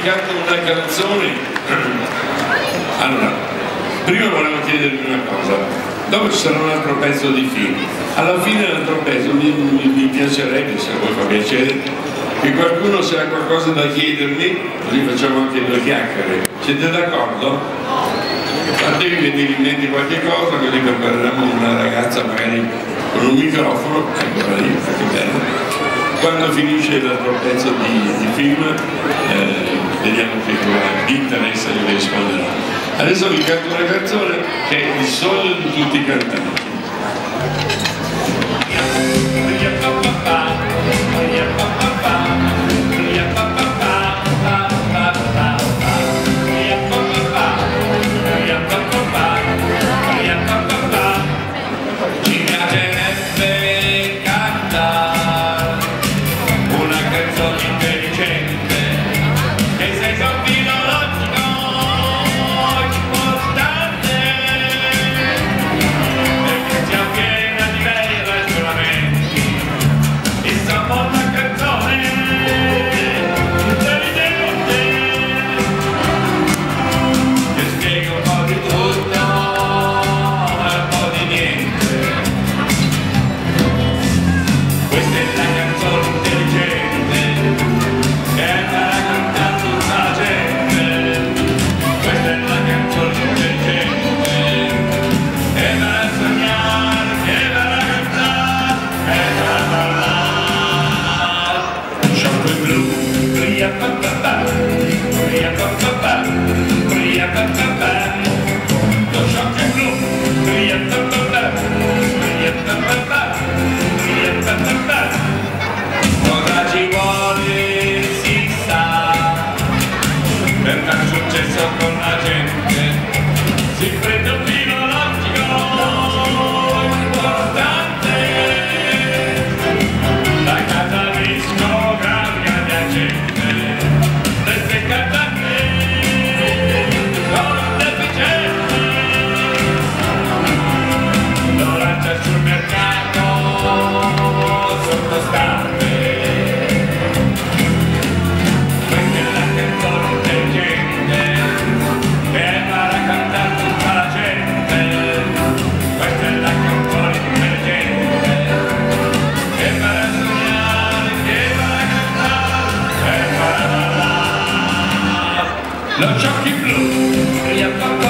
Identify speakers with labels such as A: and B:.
A: canto una canzone. Allora, prima volevo chiedervi una cosa, dopo ci sarà un altro pezzo di film, alla fine dell'altro pezzo mi piacerebbe, se a voi fa piacere, che qualcuno se ha qualcosa da chiedermi, così facciamo anche due chiacchiere. Siete d'accordo? Fatevi venire in mente qualche cosa, così prepareremo una ragazza magari con un microfono, eccola lì, che bello. Quando finisce l'altro pezzo di film, vediamo che vi interessa e vi risponderò. Adesso vi canto una canzone che è il sogno di tutti i cantanti.
B: Cosa ci vuole si sa, per far successo con la gente, si prende un filo logico importante, la casa discografica di agente, le cantante non deficienti, lo lancia sul mercato sottostante. Lo Jockey Blues,